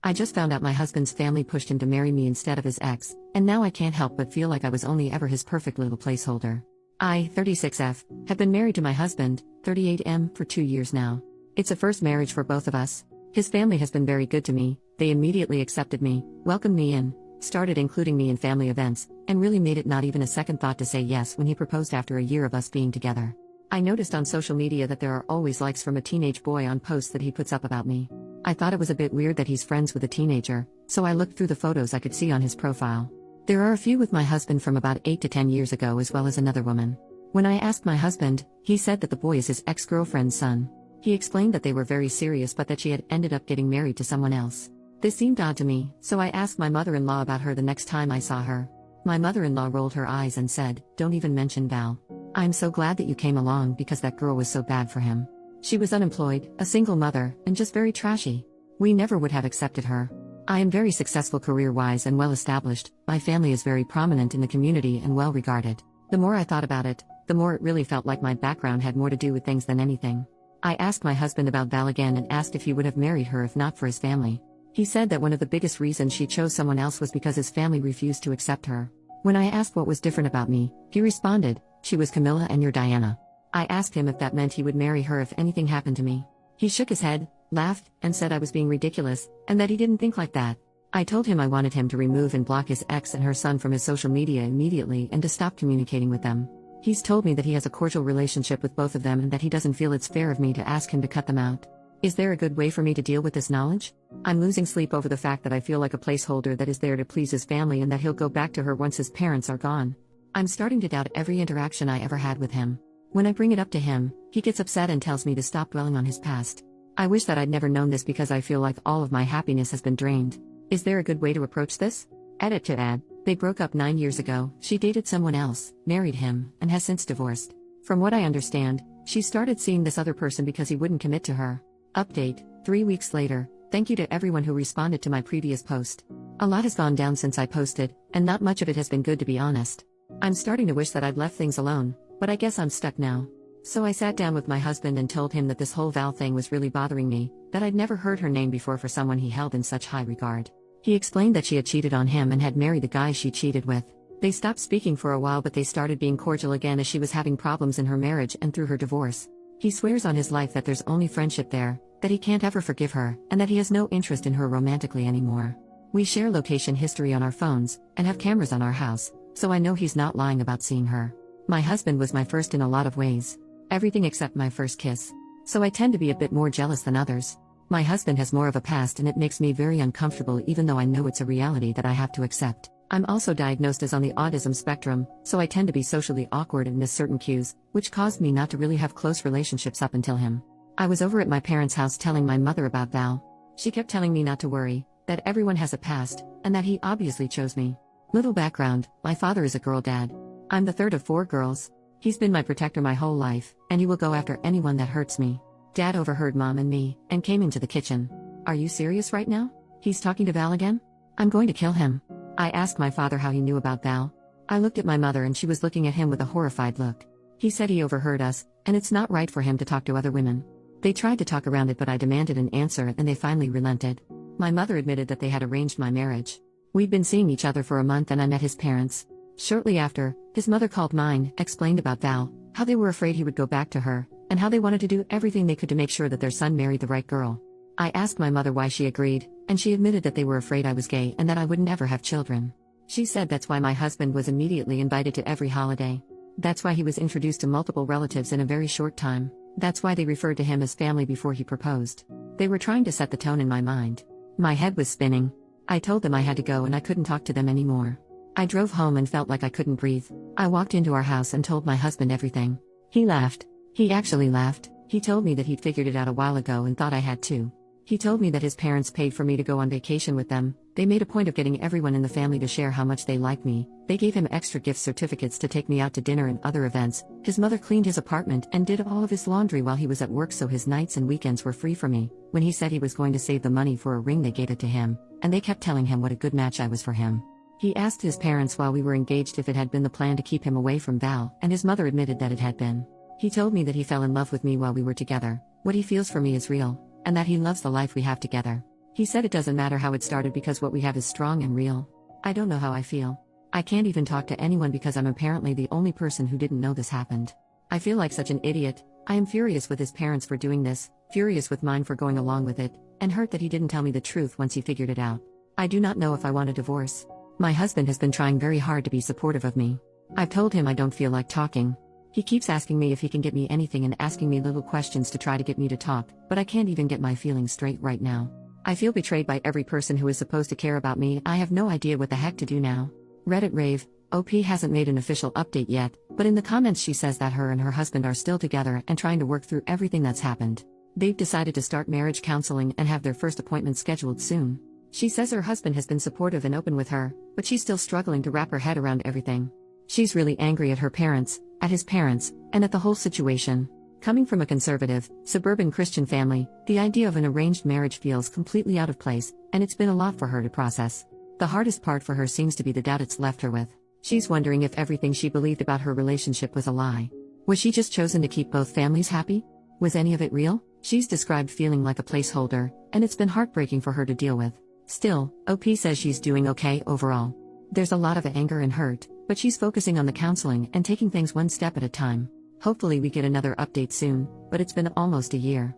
I just found out my husband's family pushed him to marry me instead of his ex, and now I can't help but feel like I was only ever his perfect little placeholder. I, 36F, have been married to my husband, 38M, for 2 years now. It's a first marriage for both of us. His family has been very good to me. They immediately accepted me, welcomed me in, started including me in family events, and really made it not even a second thought to say yes when he proposed after a year of us being together. I noticed on social media that there are always likes from a teenage boy on posts that he puts up about me. I thought it was a bit weird that he's friends with a teenager, so I looked through the photos I could see on his profile. There are a few with my husband from about 8 to 10 years ago as well as another woman. When I asked my husband, he said that the boy is his ex-girlfriend's son. He explained that they were very serious but that she had ended up getting married to someone else. This seemed odd to me, so I asked my mother-in-law about her the next time I saw her. My mother-in-law rolled her eyes and said, "Don't even mention Val. I'm so glad that you came along because that girl was so bad for him. She was unemployed, a single mother, and just very trashy. We never would have accepted her. I am very successful career-wise and well-established, my family is very prominent in the community and well-regarded." The more I thought about it, the more it really felt like my background had more to do with things than anything. I asked my husband about Val again and asked if he would have married her if not for his family. He said that one of the biggest reasons she chose someone else was because his family refused to accept her. When I asked what was different about me, he responded, "She was Camilla and you're Diana." I asked him if that meant he would marry her if anything happened to me. He shook his head, laughed, and said I was being ridiculous, and that he didn't think like that. I told him I wanted him to remove and block his ex and her son from his social media immediately and to stop communicating with them. He's told me that he has a cordial relationship with both of them and that he doesn't feel it's fair of me to ask him to cut them out. Is there a good way for me to deal with this knowledge? I'm losing sleep over the fact that I feel like a placeholder that is there to please his family and that he'll go back to her once his parents are gone. I'm starting to doubt every interaction I ever had with him. When I bring it up to him, he gets upset and tells me to stop dwelling on his past. I wish that I'd never known this because I feel like all of my happiness has been drained. Is there a good way to approach this? Edit to add, they broke up 9 years ago, she dated someone else, married him, and has since divorced. From what I understand, she started seeing this other person because he wouldn't commit to her. Update, 3 weeks later, thank you to everyone who responded to my previous post. A lot has gone down since I posted, and not much of it has been good to be honest. I'm starting to wish that I'd left things alone, but I guess I'm stuck now. So I sat down with my husband and told him that this whole Val thing was really bothering me, that I'd never heard her name before for someone he held in such high regard. He explained that she had cheated on him and had married the guy she cheated with. They stopped speaking for a while but they started being cordial again as she was having problems in her marriage and through her divorce. He swears on his life that there's only friendship there, that he can't ever forgive her, and that he has no interest in her romantically anymore. We share location history on our phones, and have cameras on our house, so I know he's not lying about seeing her. My husband was my first in a lot of ways. Everything except my first kiss. So I tend to be a bit more jealous than others. My husband has more of a past and it makes me very uncomfortable even though I know it's a reality that I have to accept. I'm also diagnosed as on the autism spectrum, so I tend to be socially awkward and miss certain cues, which caused me not to really have close relationships up until him. I was over at my parents' house telling my mother about Val. She kept telling me not to worry, that everyone has a past, and that he obviously chose me. Little background, my father is a girl dad. I'm the third of 4 girls. He's been my protector my whole life, and he will go after anyone that hurts me. Dad overheard Mom and me, and came into the kitchen. "Are you serious right now? He's talking to Val again? I'm going to kill him." I asked my father how he knew about Val. I looked at my mother and she was looking at him with a horrified look. He said he overheard us, and it's not right for him to talk to other women. They tried to talk around it but I demanded an answer and they finally relented. My mother admitted that they had arranged my marriage. We'd been seeing each other for a month and I met his parents. Shortly after, his mother called mine, explained about Val, how they were afraid he would go back to her, and how they wanted to do everything they could to make sure that their son married the right girl. I asked my mother why she agreed, and she admitted that they were afraid I was gay and that I would never have children. She said that's why my husband was immediately invited to every holiday. That's why he was introduced to multiple relatives in a very short time. That's why they referred to him as family before he proposed. They were trying to set the tone in my mind. My head was spinning. I told them I had to go and I couldn't talk to them anymore. I drove home and felt like I couldn't breathe. I walked into our house and told my husband everything. He laughed. He actually laughed. He told me that he'd figured it out a while ago and thought I had too. He told me that his parents paid for me to go on vacation with them. They made a point of getting everyone in the family to share how much they like me. They gave him extra gift certificates to take me out to dinner and other events. His mother cleaned his apartment and did all of his laundry while he was at work so his nights and weekends were free for me. When he said he was going to save the money for a ring they gave it to him, and they kept telling him what a good match I was for him. He asked his parents while we were engaged if it had been the plan to keep him away from Val, and his mother admitted that it had been. He told me that he fell in love with me while we were together, what he feels for me is real, and that he loves the life we have together. He said it doesn't matter how it started because what we have is strong and real. I don't know how I feel. I can't even talk to anyone because I'm apparently the only person who didn't know this happened. I feel like such an idiot. I am furious with his parents for doing this, furious with mine for going along with it, and hurt that he didn't tell me the truth once he figured it out. I do not know if I want a divorce. My husband has been trying very hard to be supportive of me. I've told him I don't feel like talking. He keeps asking me if he can get me anything and asking me little questions to try to get me to talk, but I can't even get my feelings straight right now. I feel betrayed by every person who is supposed to care about me. I have no idea what the heck to do now. Reddit rave, OP hasn't made an official update yet, but in the comments she says that her and her husband are still together and trying to work through everything that's happened. They've decided to start marriage counseling and have their first appointment scheduled soon. She says her husband has been supportive and open with her, but she's still struggling to wrap her head around everything. She's really angry at her parents, at his parents, and at the whole situation. Coming from a conservative, suburban Christian family, the idea of an arranged marriage feels completely out of place, and it's been a lot for her to process. The hardest part for her seems to be the doubt it's left her with. She's wondering if everything she believed about her relationship was a lie. Was she just chosen to keep both families happy? Was any of it real? She's described feeling like a placeholder, and it's been heartbreaking for her to deal with. Still, OP says she's doing okay overall. There's a lot of anger and hurt, but she's focusing on the counseling and taking things one step at a time. Hopefully we get another update soon, but it's been almost a year.